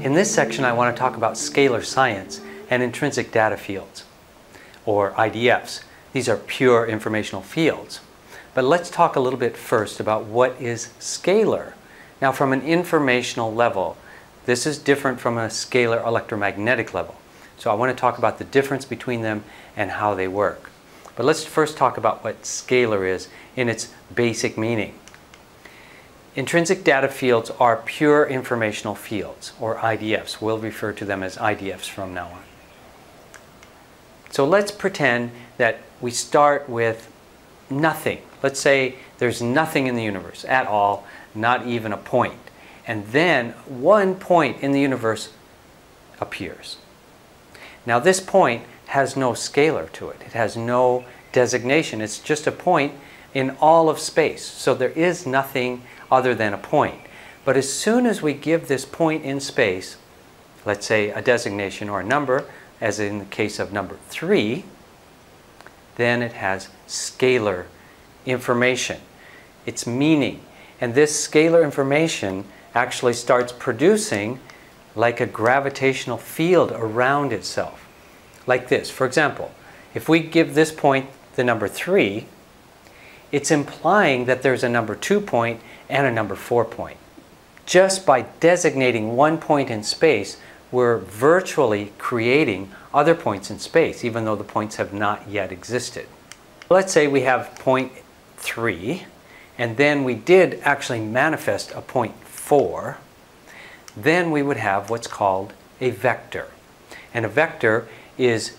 In this section, I want to talk about scalar science and intrinsic data fields, or IDFs. These are pure informational fields. But let's talk a little bit first about what is scalar. Now, from an informational level, this is different from a scalar electromagnetic level. So I want to talk about the difference between them and how they work. But let's first talk about what scalar is in its basic meaning. Intrinsic data fields are pure informational fields, or IDFs. We'll refer to them as IDFs from now on. So let's pretend that we start with nothing. Let's say there's nothing in the universe at all, not even a point. And then one point in the universe appears. Now this point has no scalar to it. It has no designation. It's just a point in all of space. So there is nothing other than a point. But as soon as we give this point in space, let's say a designation or a number, as in the case of number 3, then it has scalar information, its meaning. And this scalar information actually starts producing like a gravitational field around itself. Like this. For example, if we give this point the number 3, it's implying that there's a number 2 point and a number 4 point. Just by designating one point in space, we're virtually creating other points in space, even though the points have not yet existed. Let's say we have point 3, and then we did actually manifest a point 4. Then we would have what's called a vector. And a vector is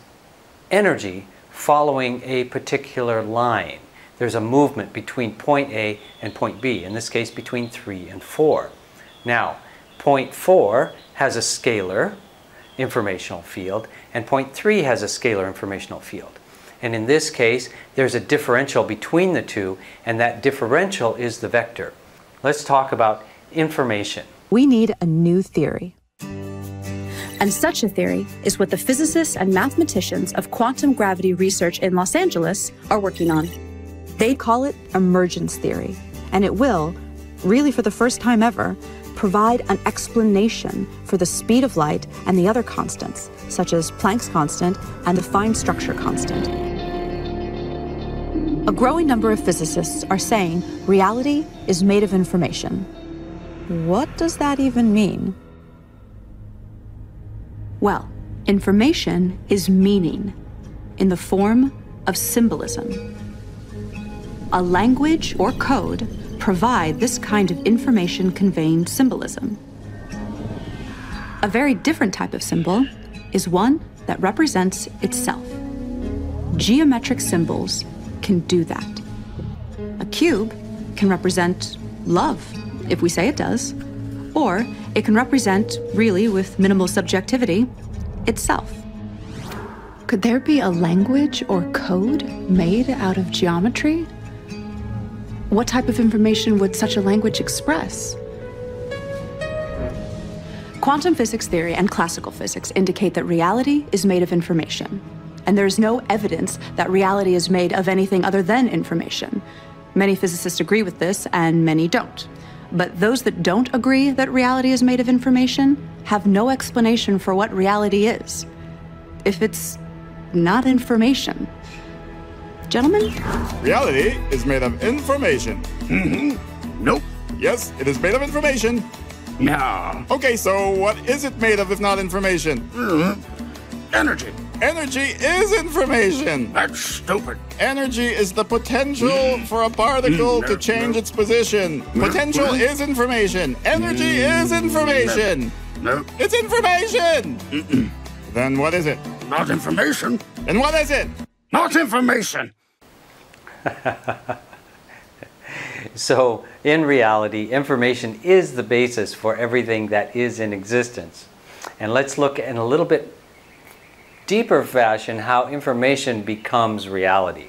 energy following a particular line. There's a movement between point A and point B, in this case between 3 and 4. Now, point 4 has a scalar informational field, and point 3 has a scalar informational field. And in this case, there's a differential between the two, and that differential is the vector. Let's talk about information. We need a new theory. And such a theory is what the physicists and mathematicians of quantum gravity research in Los Angeles are working on. They call it emergence theory, and it will, really for the first time ever, provide an explanation for the speed of light and the other constants, such as Planck's constant and the fine structure constant. A growing number of physicists are saying reality is made of information. What does that even mean? Well, information is meaning in the form of symbolism. A language or code provide this kind of information conveying symbolism. A very different type of symbol is one that represents itself. Geometric symbols can do that. A cube can represent love, if we say it does, or it can represent, really with minimal subjectivity, itself. Could there be a language or code made out of geometry? What type of information would such a language express? Quantum physics theory and classical physics indicate that reality is made of information, and there is no evidence that reality is made of anything other than information. Many physicists agree with this, and many don't. But those that don't agree that reality is made of information have no explanation for what reality is, if it's not information. Gentlemen? Reality is made of information. Nope. Yes, it is made of information. No. Okay, so what is it made of if not information? Energy. Energy is information. That's stupid. Energy is the potential for a particle to change its position. Potential is information. Energy is information. No. It's information. Then what is it? Not information. Then what is it? Not information. So, in reality, information is the basis for everything that is in existence. And let's look in a little bit deeper fashion how information becomes reality.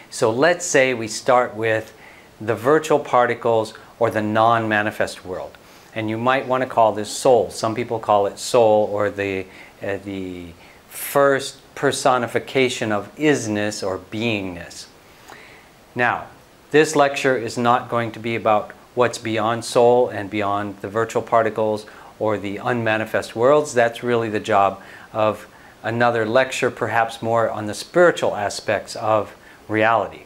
So let's say we start with the virtual particles or the non-manifest world. And you might want to call this soul. Some people call it soul, or the first personification of isness or beingness. Now, this lecture is not going to be about what's beyond soul and beyond the virtual particles or the unmanifest worlds. That's really the job of another lecture, perhaps more on the spiritual aspects of reality.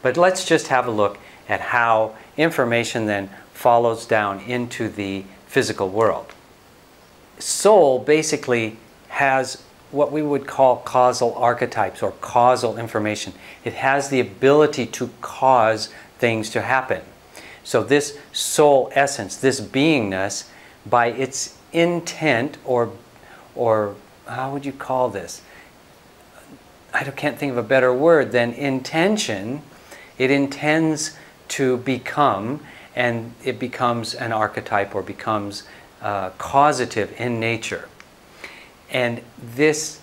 But let's just have a look at how information then follows down into the physical world. Soul basically has what we would call causal archetypes or causal information. It has the ability to cause things to happen. So this soul essence, this beingness, by its intent, or how would you call this? I can't think of a better word than intention. It intends to become, and it becomes an archetype or becomes causative in nature. And this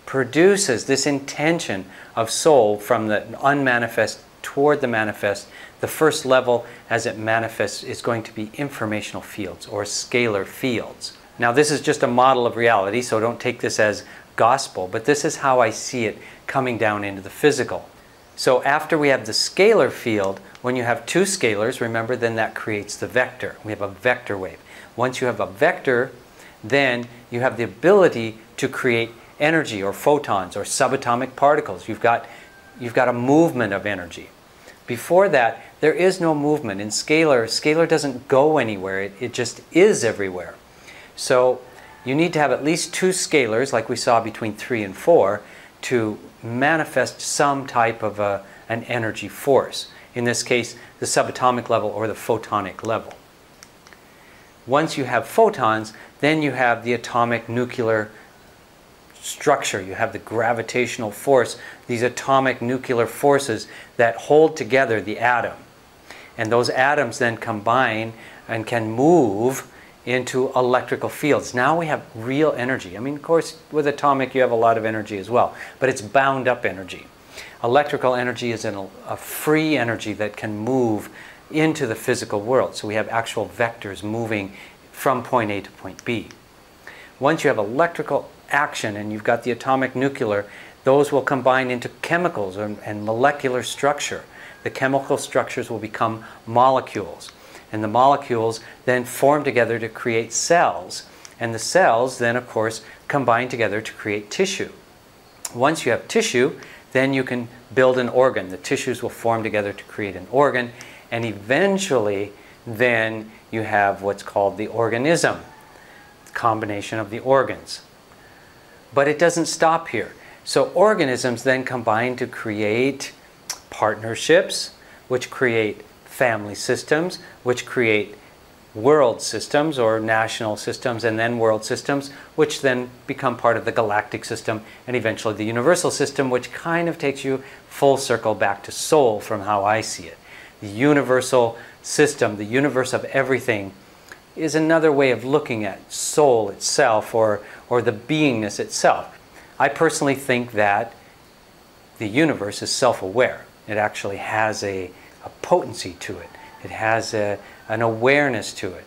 produces this intention of soul from the unmanifest toward the manifest. The first level as it manifests is going to be informational fields or scalar fields. Now this is just a model of reality, so don't take this as gospel, but this is how I see it coming down into the physical. So after we have the scalar field, when you have two scalars, remember, then that creates the vector. We have a vector wave. Once you have a vector, then you have the ability to create energy or photons or subatomic particles. You've got a movement of energy. Before that, there is no movement. In scalar doesn't go anywhere. It just is everywhere. So you need to have at least two scalars, like we saw between 3 and 4, to manifest some type of an energy force. In this case, the subatomic level or the photonic level. Once you have photons, then you have the atomic nuclear structure. You have the gravitational force, these atomic nuclear forces that hold together the atom. And those atoms then combine and can move into electrical fields. Now we have real energy. I mean, of course, with atomic you have a lot of energy as well, but it's bound up energy. Electrical energy is a free energy that can move into the physical world. So we have actual vectors moving from point A to point B. Once you have electrical action and you've got the atomic nuclear, those will combine into chemicals and molecular structure. The chemical structures will become molecules. And the molecules then form together to create cells. And the cells then, of course, combine together to create tissue. Once you have tissue, then you can build an organ. The tissues will form together to create an organ. And eventually, then you have what's called the organism, the combination of the organs. But it doesn't stop here. So organisms then combine to create partnerships, which create family systems, which create world systems or national systems, and then world systems, which then become part of the galactic system, and eventually the universal system, which kind of takes you full circle back to soul from how I see it. The universal system, the universe of everything, is another way of looking at soul itself or the beingness itself. I personally think that the universe is self-aware. It actually has a potency to it. It has an awareness to it.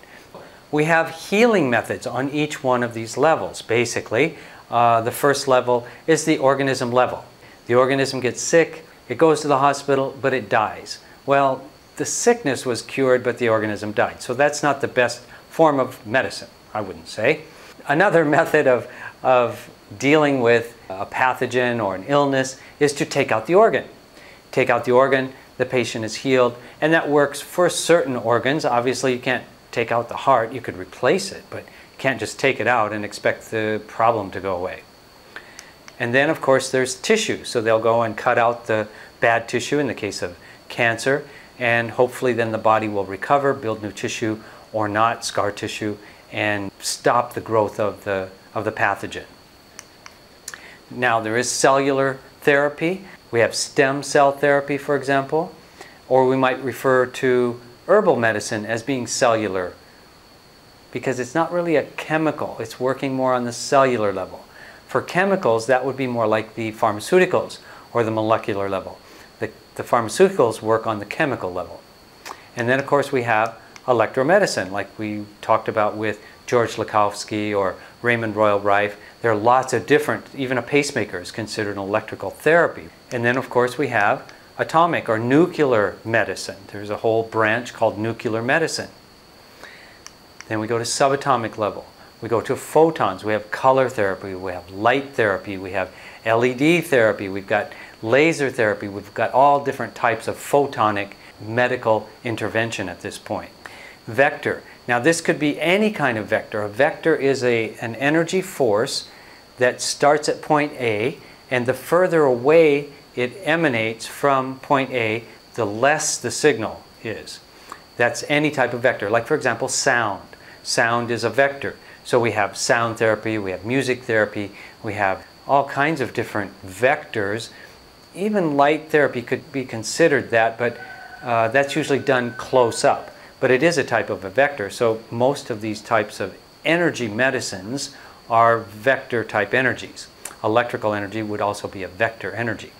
We have healing methods on each one of these levels. Basically, the first level is the organism level. The organism gets sick, it goes to the hospital, but it dies. Well, the sickness was cured, but the organism died. So that's not the best form of medicine, I wouldn't say. Another method of dealing with a pathogen or an illness is to take out the organ. Take out the organ, the patient is healed, and that works for certain organs. Obviously, you can't take out the heart. You could replace it, but you can't just take it out and expect the problem to go away. And then, of course, there's tissue. So they'll go and cut out the bad tissue in the case of cancer, and hopefully then the body will recover, build new tissue, or not, scar tissue, and stop the growth of the pathogen. Now, there is cellular therapy. We have stem cell therapy, for example, or we might refer to herbal medicine as being cellular, because it's not really a chemical. It's working more on the cellular level. For chemicals, that would be more like the pharmaceuticals or the molecular level. The pharmaceuticals work on the chemical level. And then, of course, we have electromedicine, like we talked about with George Lakowski or Raymond Royal Rife. There are lots of different, even a pacemaker is considered an electrical therapy. And then, of course, we have atomic or nuclear medicine. There's a whole branch called nuclear medicine. Then we go to subatomic level. We go to photons. We have color therapy. We have light therapy. We have LED therapy. We've got laser therapy. We've got all different types of photonic medical intervention at this point. Vector. Now this could be any kind of vector. A vector is an energy force that starts at point A, and the further away it emanates from point A, the less the signal is. That's any type of vector. Like for example, sound. Sound is a vector. So we have sound therapy, we have music therapy, we have all kinds of different vectors. Even light therapy could be considered that, but that's usually done close up. But it is a type of a vector, so most of these types of energy medicines are vector type energies. Electrical energy would also be a vector energy.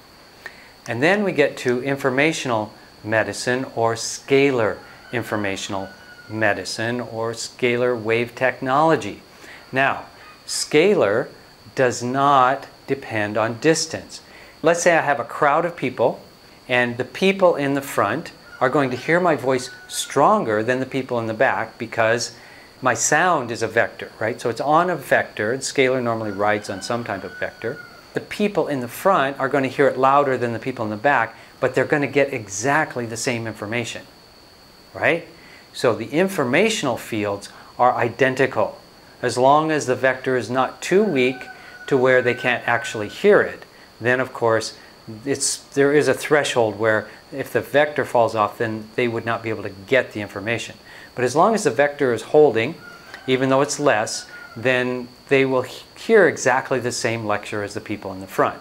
And then we get to informational medicine or scalar informational medicine or scalar wave technology. Now, scalar does not depend on distance. Let's say I have a crowd of people, and the people in the front are going to hear my voice stronger than the people in the back because my sound is a vector, right? So it's on a vector, and scalar normally rides on some type of vector. The people in the front are going to hear it louder than the people in the back, but they're going to get exactly the same information, right? So the informational fields are identical as long as the vector is not too weak to where they can't actually hear it. Then of course there is a threshold where if the vector falls off, then they would not be able to get the information. But as long as the vector is holding, even though it's less, then they will hear exactly the same lecture as the people in the front.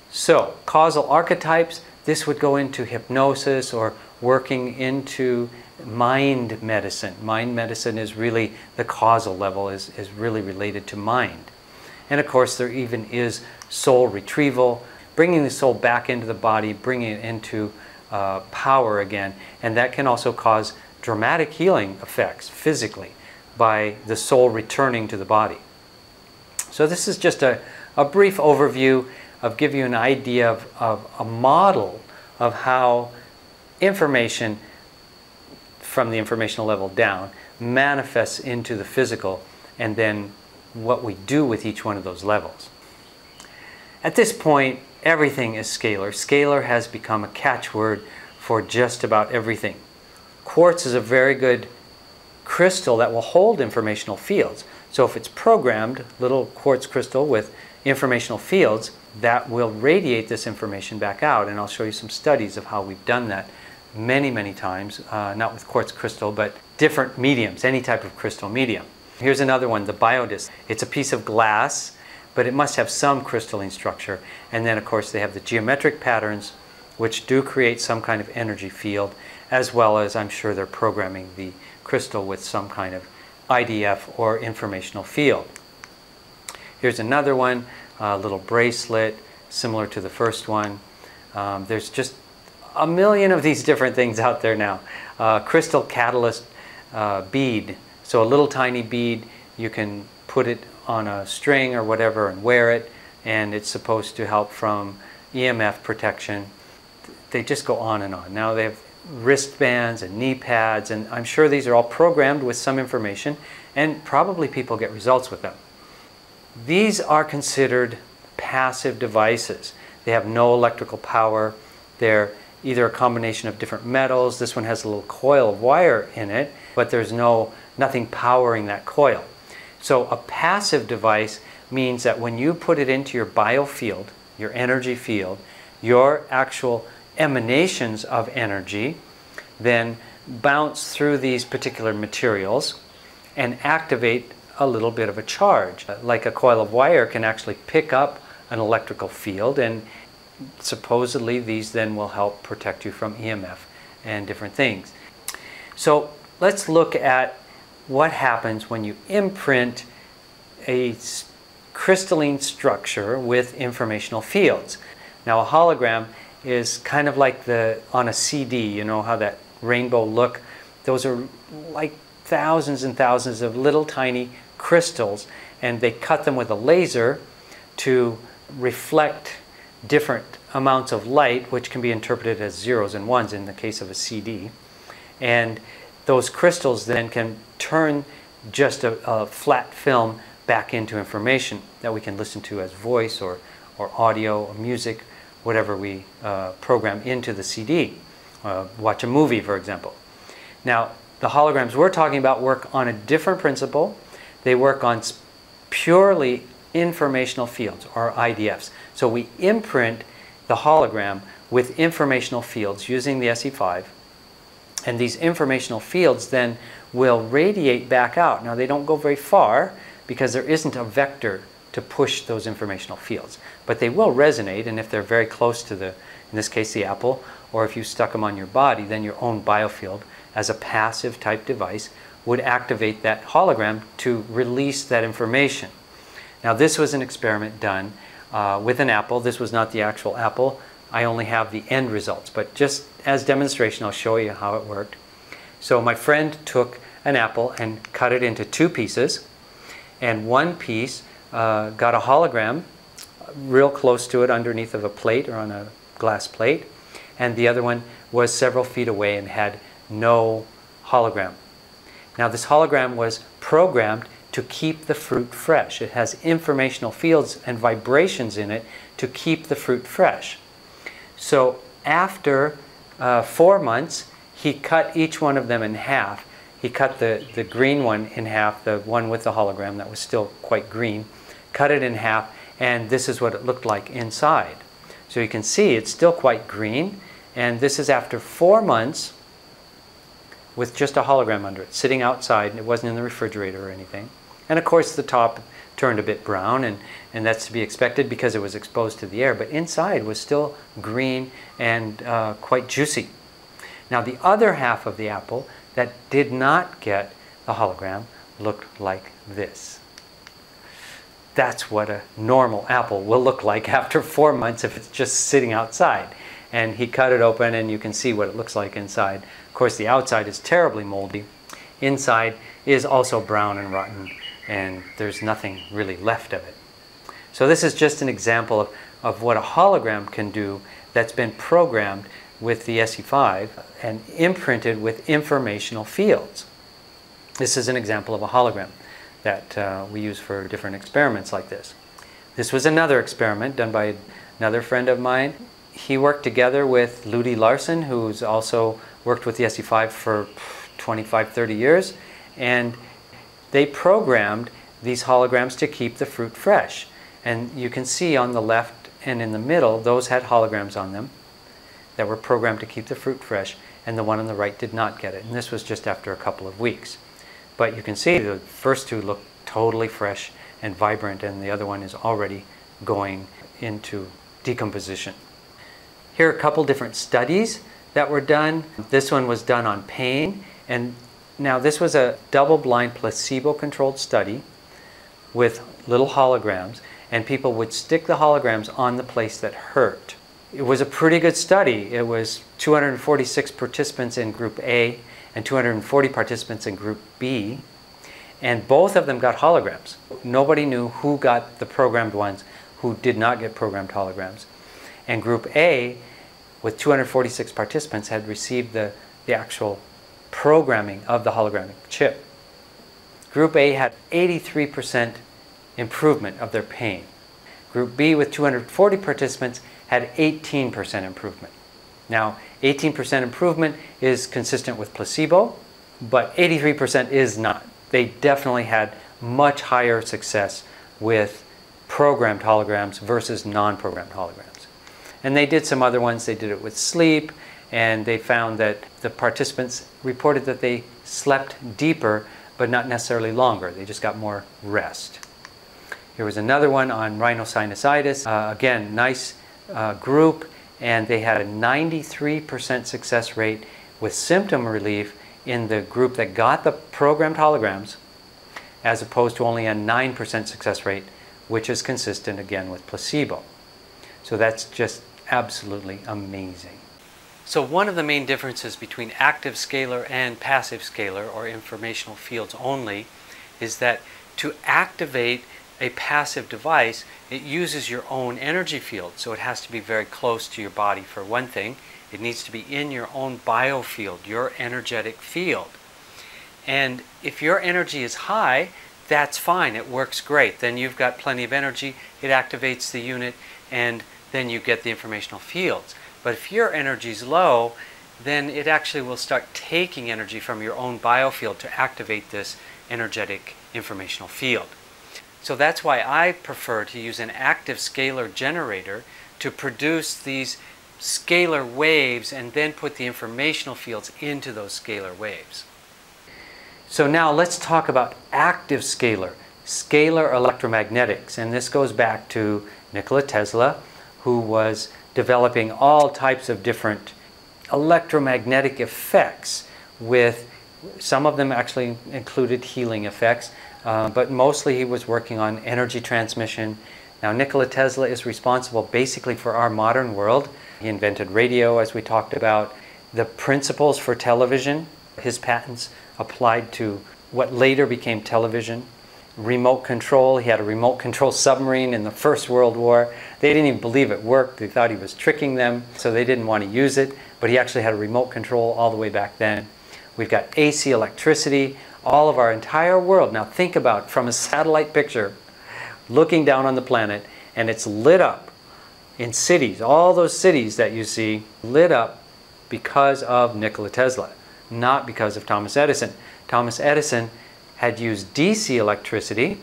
So causal archetypes, this would go into hypnosis or working into mind medicine. Mind medicine is really, the causal level is really related to mind. And of course there even is soul retrieval, bringing the soul back into the body, bringing it into power again. And that can also cause dramatic healing effects physically by the soul returning to the body. So this is just a brief overview of give you an idea of a model of how information from the informational level down manifests into the physical, and then what we do with each one of those levels. At this point, everything is scalar. Scalar has become a catchword for just about everything. Quartz is a very good crystal that will hold informational fields. So if it's programmed, little quartz crystal with informational fields, that will radiate this information back out. And I'll show you some studies of how we've done that many, many times, not with quartz crystal, but different mediums, any type of crystal medium. Here's another one, the biodisc. It's a piece of glass, but it must have some crystalline structure. And then, of course, they have the geometric patterns, which do create some kind of energy field, as well as I'm sure they're programming the crystal with some kind of IDF or informational field. Here's another one, a little bracelet, similar to the first one. There's just a million of these different things out there now. Crystal catalyst bead. So a little tiny bead, you can put it on a string or whatever and wear it, and it's supposed to help from EMF protection. They just go on and on. Now they have wristbands and knee pads, and I'm sure these are all programmed with some information, and probably people get results with them. These are considered passive devices. They have no electrical power. They're either a combination of different metals. This one has a little coil of wire in it, but there's nothing powering that coil. So a passive device means that when you put it into your biofield, your energy field, your actual emanations of energy then bounce through these particular materials and activate a little bit of a charge. Like a coil of wire can actually pick up an electrical field, and supposedly these then will help protect you from EMF and different things. So let's look at what happens when you imprint a crystalline structure with informational fields. Now a hologram is kind of like on a CD, you know how that rainbow look? Those are like thousands and thousands of little tiny crystals, and they cut them with a laser to reflect different amounts of light, which can be interpreted as zeros and ones in the case of a CD. And those crystals then can turn just a flat film back into information that we can listen to as voice or audio or music, whatever we program into the CD. Watch a movie, for example. Now, the holograms we're talking about work on a different principle. They work on purely informational fields, or IDFs. So we imprint the hologram with informational fields using the SE5, and these informational fields then will radiate back out. Now, they don't go very far because there isn't a vector to push those informational fields, but they will resonate, and if they're very close to in this case, the apple, or if you stuck them on your body, then your own biofield as a passive type device would activate that hologram to release that information. Now, this was an experiment done with an apple. This was not the actual apple. I only have the end results, but just as demonstration, I'll show you how it worked. So my friend took an apple and cut it into 2 pieces, and one piece got a hologram real close to it underneath of a plate or on a glass plate, and the other one was several feet away and had no hologram. Now, this hologram was programmed to keep the fruit fresh. It has informational fields and vibrations in it to keep the fruit fresh. So after 4 months, he cut each one of them in half. He cut the green one in half, the one with the hologram that was still quite green, cut it in half, and this is what it looked like inside. So you can see it's still quite green, and this is after 4 months with just a hologram under it, sitting outside, and it wasn't in the refrigerator or anything. And of course the top turned a bit brown, and that's to be expected because it was exposed to the air, but inside was still green and quite juicy. Now, the other half of the apple that did not get the hologram looked like this. That's what a normal apple will look like after 4 months if it's just sitting outside. And he cut it open, and you can see what it looks like inside. Of course, the outside is terribly moldy. Inside is also brown and rotten, and there's nothing really left of it. So this is just an example of what a hologram can do that's been programmed with the SE5 and imprinted with informational fields. This is an example of a hologram that we use for different experiments like this. This was another experiment done by another friend of mine. He worked together with Ludi Larson, who's also worked with the SE5 for 25, 30 years, and they programmed these holograms to keep the fruit fresh. And you can see on the left and in the middle, those had holograms on them that were programmed to keep the fruit fresh, and the one on the right did not get it. And this was just after a couple of weeks. But you can see the first 2 look totally fresh and vibrant, and the other one is already going into decomposition. Here are a couple different studies that were done. This one was done on pain, and now this was a double-blind placebo-controlled study with little holograms, and people would stick the holograms on the place that hurt. It was a pretty good study. It was 246 participants in group A and 240 participants in group B, and both of them got holograms. Nobody knew who got the programmed ones, who did not get programmed holograms. And group A, with 246 participants, had received the actual programming of the hologramic chip. Group A had 83% improvement of their pain. Group B, with 240 participants, had 18% improvement. Now, 18% improvement is consistent with placebo, but 83% is not. They definitely had much higher success with programmed holograms versus non-programmed holograms. And they did some other ones. They did it with sleep, and they found that the participants reported that they slept deeper, but not necessarily longer. They just got more rest. Here was another one on rhinosinusitis. Again, nice group, and they had a 93% success rate with symptom relief in the group that got the programmed holograms, as opposed to only a 9% success rate, which is consistent again with placebo. So that's just absolutely amazing. So one of the main differences between active scalar and passive scalar, or informational fields only, is that to activate a passive device, it uses your own energy field. So it has to be very close to your body for one thing. It needs to be in your own biofield, your energetic field. And if your energy is high, that's fine, it works great. Then you've got plenty of energy, it activates the unit, and then you get the informational fields. But if your energy is low, then it actually will start taking energy from your own biofield to activate this energetic informational field. So that's why I prefer to use an active scalar generator to produce these scalar waves and then put the informational fields into those scalar waves. So now let's talk about active scalar electromagnetics. And this goes back to Nikola Tesla, who was developing all types of different electromagnetic effects, with some of them actually included healing effects, but mostly he was working on energy transmission. Now Nikola Tesla is responsible basically for our modern world. He invented radio, as we talked about, the principles for television. His patents applied to what later became television. Remote control, he had a remote control submarine in the First World War. They didn't even believe it worked. They thought he was tricking them, so they didn't want to use it. But he actually had a remote control all the way back then. We've got AC electricity, all of our entire world. Now think about, from a satellite picture, looking down on the planet, and it's lit up in cities. All those cities that you see lit up because of Nikola Tesla, not because of Thomas Edison. Thomas Edison had used DC electricity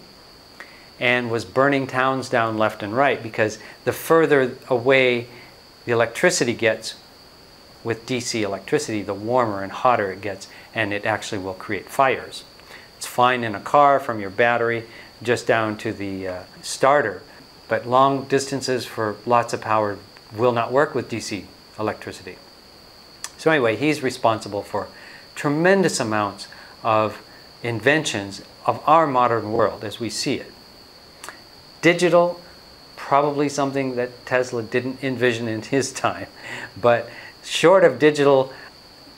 and was burning towns down left and right, because the further away the electricity gets with DC electricity, the warmer and hotter it gets, and it actually will create fires. It's fine in a car from your battery just down to the starter, but long distances for lots of power will not work with DC electricity. So anyway, he's responsible for tremendous amounts of inventions of our modern world as we see it. Digital, probably something that Tesla didn't envision in his time, but short of digital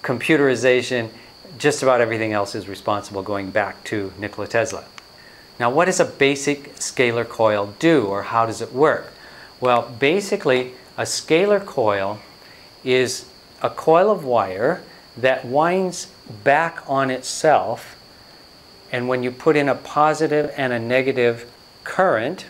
computerization, just about everything else is responsible, going back to Nikola Tesla. Now, what does a basic scalar coil do, or how does it work? Well, basically, a scalar coil is a coil of wire that winds back on itself, and when you put in a positive and a negative current,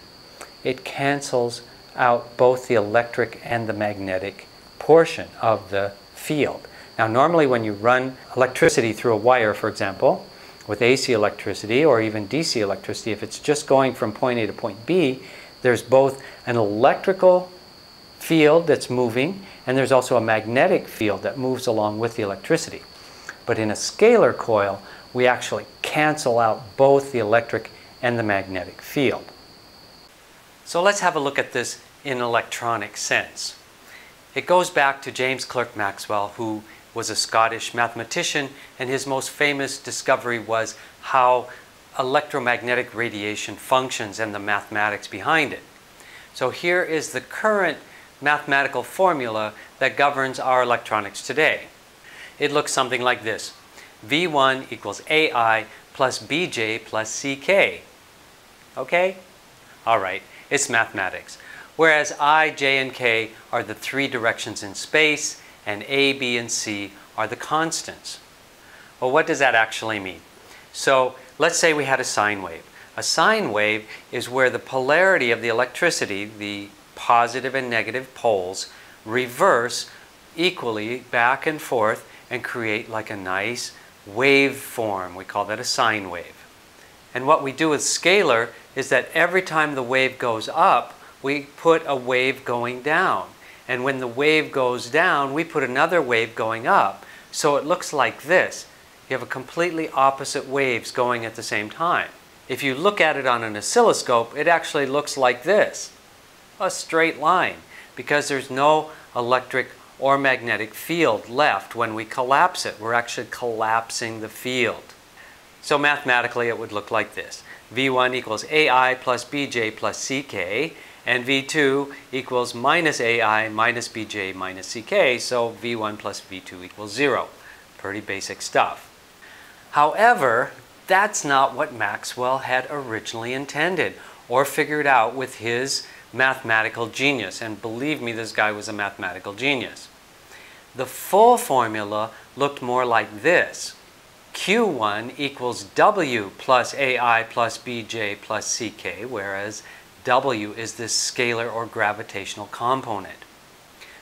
it cancels out both the electric and the magnetic portion of the field. Now normally when you run electricity through a wire, for example, with AC electricity or even DC electricity, if it's just going from point A to point B, there's both an electrical field that's moving, and there's also a magnetic field that moves along with the electricity. But in a scalar coil, we actually cancel out both the electric and the magnetic field. So let's have a look at this in an electronic sense. It goes back to James Clerk Maxwell, who was a Scottish mathematician, and his most famous discovery was how electromagnetic radiation functions and the mathematics behind it. So here is the current mathematical formula that governs our electronics today. It looks something like this. V1 equals AI plus BJ plus CK. Okay? All right, it's mathematics. Whereas I, J, and K are the three directions in space, and A, B, and C are the constants. Well, what does that actually mean? So let's say we had a sine wave. A sine wave is where the polarity of the electricity, the positive and negative poles, reverse equally back and forth and create like a nice wave form. We call that a sine wave. And what we do with scalar is that every time the wave goes up, we put a wave going down. And when the wave goes down, we put another wave going up. So it looks like this. You have a completely opposite waves going at the same time. If you look at it on an oscilloscope, it actually looks like this. A straight line, because there's no electric or magnetic field left when we collapse it. We're actually collapsing the field. So mathematically it would look like this. V1 equals AI plus BJ plus CK, and V2 equals minus AI minus BJ minus CK, so V1 plus V2 equals 0. Pretty basic stuff. However, that's not what Maxwell had originally intended or figured out with his mathematical genius. And believe me, this guy was a mathematical genius. The full formula looked more like this. Q1 equals W plus AI plus BJ plus CK, whereas W is this scalar or gravitational component.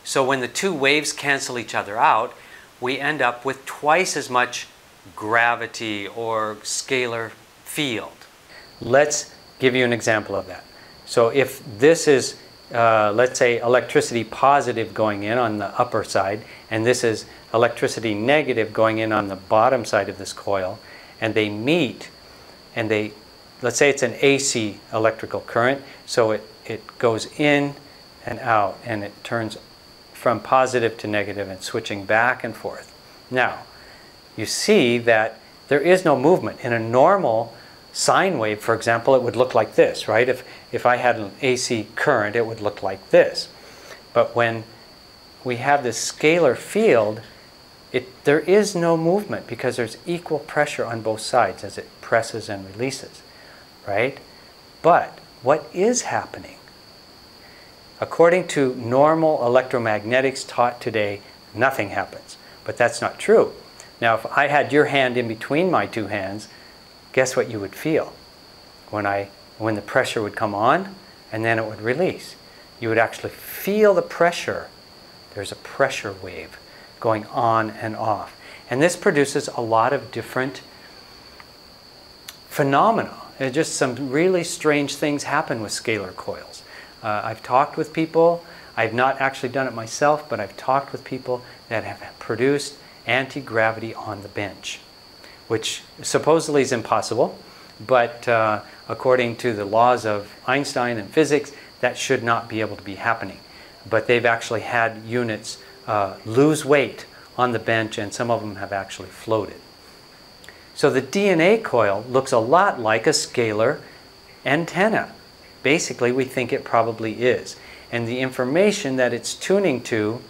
So when the two waves cancel each other out, we end up with twice as much gravity or scalar field. Let's give you an example of that. So if this is, let's say, electricity positive going in on the upper side, and this is electricity negative going in on the bottom side of this coil, and they meet, and let's say it's an AC electrical current, so it goes in and out, and it turns from positive to negative and switching back and forth. Now, you see that there is no movement. In a normal sine wave, for example, it would look like this, right? If I had an AC current, it would look like this. But when we have this scalar field, there is no movement because there's equal pressure on both sides as it presses and releases, right? But what is happening? According to normal electromagnetics taught today, nothing happens. But that's not true. Now, if I had your hand in between my two hands, guess what you would feel? When the pressure would come on and then it would release. You would actually feel the pressure. There's a pressure wave going on and off. And this produces a lot of different phenomena. Just some really strange things happen with scalar coils. I've talked with people. I've not actually done it myself, but I've talked with people that have produced anti-gravity on the bench, which supposedly is impossible, but according to the laws of Einstein and physics, that should not be able to be happening. But they've actually had units lose weight on the bench, and some of them have actually floated. So the DNA coil looks a lot like a scalar antenna. Basically, we think it probably is. And the information that it's tuning to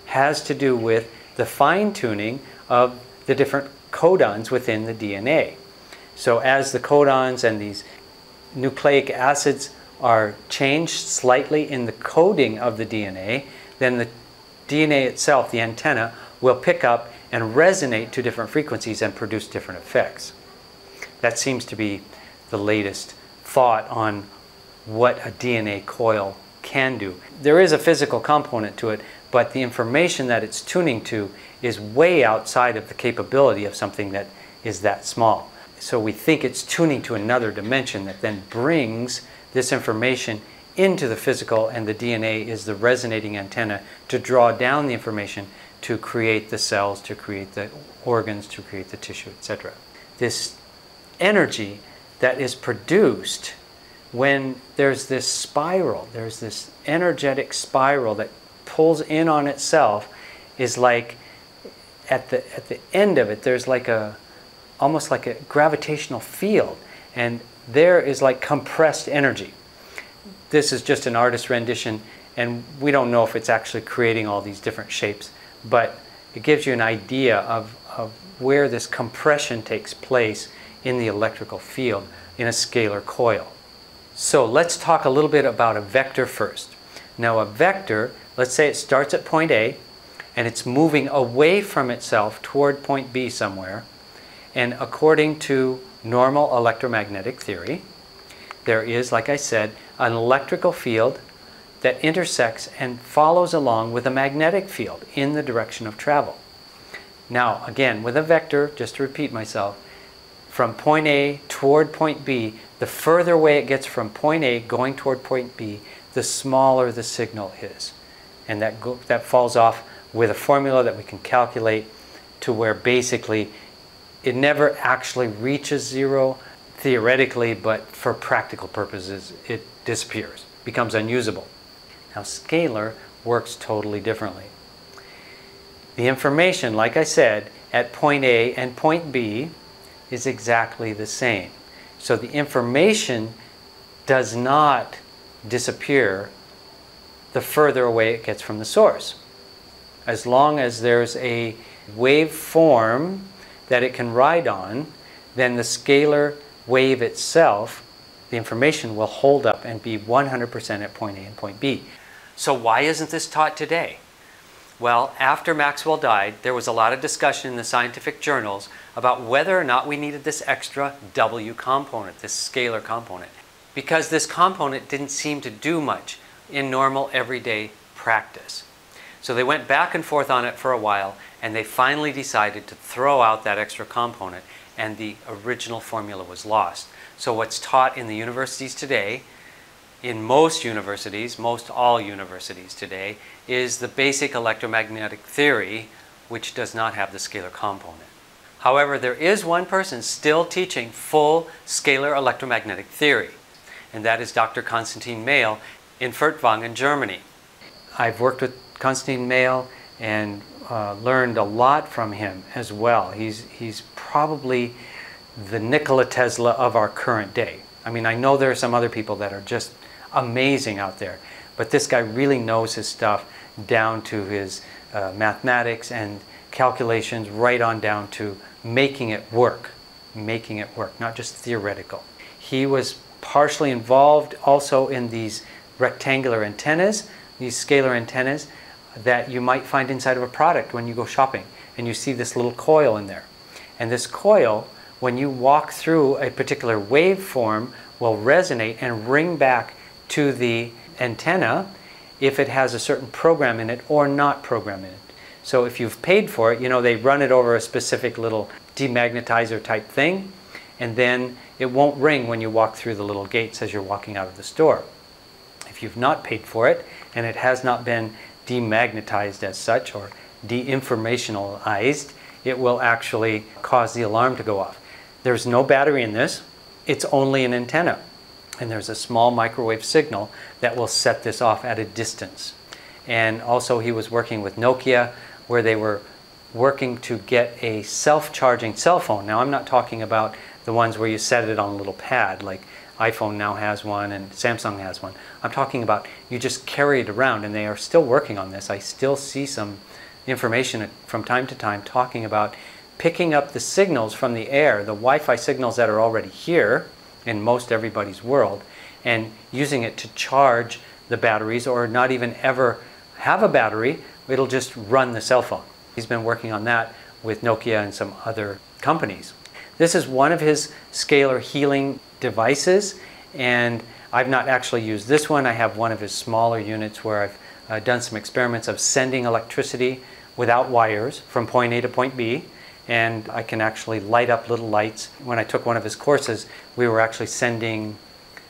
has to do with the fine-tuning of the different codons within the DNA. So as the codons and these nucleic acids are changed slightly in the coding of the DNA, then the DNA itself, the antenna, will pick up and resonate to different frequencies and produce different effects. That seems to be the latest thought on what a DNA coil can do. There is a physical component to it, but the information that it's tuning to is way outside of the capability of something that is that small. So we think it's tuning to another dimension that then brings this information into the physical, and the DNA is the resonating antenna to draw down the information to create the cells, to create the organs, to create the tissue, etc. This energy that is produced when there's this spiral, there's this energetic spiral that pulls in on itself, is like at the end of it, there's like almost like a gravitational field, and there is like compressed energy. This is just an artist's rendition, and we don't know if it's actually creating all these different shapes, but it gives you an idea of where this compression takes place in the electrical field in a scalar coil. So let's talk a little bit about a vector first. Now a vector, let's say it starts at point A and it's moving away from itself toward point B somewhere, and according to normal electromagnetic theory, there is, like I said, an electrical field that intersects and follows along with a magnetic field in the direction of travel. Now again, with a vector, just to repeat myself, from point A toward point B, the further away it gets from point A going toward point B, the smaller the signal is. And that falls off with a formula that we can calculate to where basically it never actually reaches zero theoretically, but for practical purposes it disappears, becomes unusable. Now scalar works totally differently. The information, like I said, at point A and point B is exactly the same. So the information does not disappear the further away it gets from the source. As long as there's a waveform that it can ride on, then the scalar wave itself, the information will hold up and be 100% at point A and point B. So why isn't this taught today? Well, after Maxwell died, there was a lot of discussion in the scientific journals about whether or not we needed this extra W component, this scalar component, because this component didn't seem to do much in normal everyday practice. So they went back and forth on it for a while, and they finally decided to throw out that extra component, and the original formula was lost. So what's taught in the universities today, in most universities, most all universities today, is the basic electromagnetic theory, which does not have the scalar component. However, there is one person still teaching full scalar electromagnetic theory, and that is Dr. Konstantin Mail in Furtwangen, Germany. I've worked with Konstantin Mail and learned a lot from him as well. He's probably the Nikola Tesla of our current day. I mean, I know there are some other people that are just amazing out there, but this guy really knows his stuff down to his mathematics and calculations, right on down to making it work, not just theoretical. He was partially involved also in these rectangular antennas, these scalar antennas that you might find inside of a product when you go shopping, and you see this little coil in there. And this coil, when you walk through a particular waveform, will resonate and ring back to the antenna if it has a certain program in it or not program in it. So if you've paid for it, you know, they run it over a specific little demagnetizer type thing, and then it won't ring when you walk through the little gates as you're walking out of the store. If you've not paid for it and it has not been demagnetized as such or de-informationalized, it will actually cause the alarm to go off. There's no battery in this, it's only an antenna. And there's a small microwave signal that will set this off at a distance. And also he was working with Nokia, where they were working to get a self-charging cell phone. Now I'm not talking about the ones where you set it on a little pad, like iPhone now has one and Samsung has one. I'm talking about you just carry it around, and they are still working on this. I still see some information from time to time talking about picking up the signals from the air, the Wi-Fi signals that are already here in most everybody's world, and using it to charge the batteries, or not even ever have a battery, it'll just run the cell phone. He's been working on that with Nokia and some other companies. This is one of his scalar healing devices, and I've not actually used this one. I have one of his smaller units where I've done some experiments of sending electricity without wires from point A to point B, and I can actually light up little lights. When I took one of his courses, we were actually sending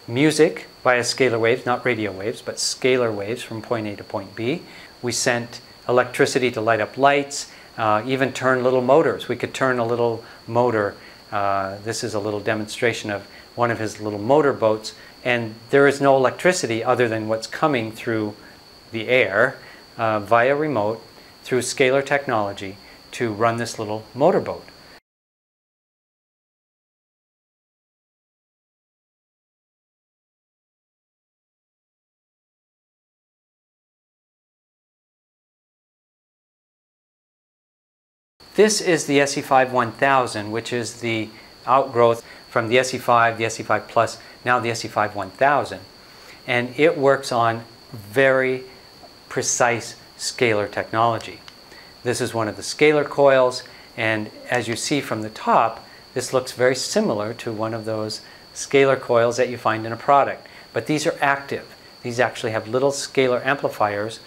music via scalar waves, not radio waves, but scalar waves from point A to point B. We sent electricity to light up lights, even turn little motors. We could turn a little motor. This is a little demonstration of one of his little motor boats, and there is no electricity other than what's coming through the air via remote through scalar technology to run this little motorboat. This is the SE5-1000, which is the outgrowth from the SE5, the SE5 Plus, now the SE5-1000. And it works on very precise scalar technology. This is one of the scalar coils, and as you see from the top, this looks very similar to one of those scalar coils that you find in a product. But these are active. These actually have little scalar amplifiers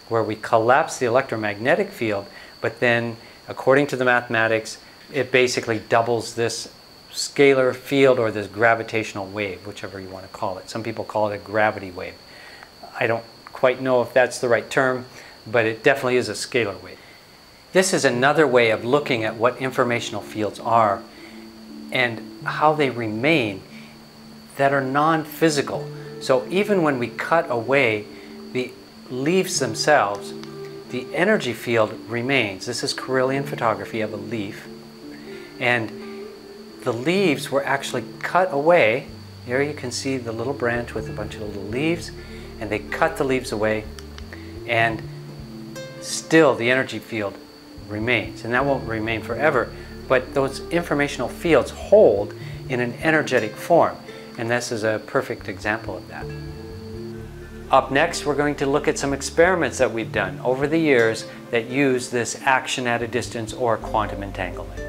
where we collapse the electromagnetic field, but then according to the mathematics, it basically doubles this scalar field or this gravitational wave, whichever you want to call it. Some people call it a gravity wave. I don't quite know if that's the right term, but it definitely is a scalar wave. This is another way of looking at what informational fields are and how they remain that are non-physical. So even when we cut away the leaves themselves, the energy field remains. This is Kirlian photography of a leaf, and the leaves were actually cut away. Here you can see the little branch with a bunch of little leaves, and they cut the leaves away, and still the energy field remains. And that won't remain forever, but those informational fields hold in an energetic form, and this is a perfect example of that. Up next, we're going to look at some experiments that we've done over the years that use this action at a distance or quantum entanglement.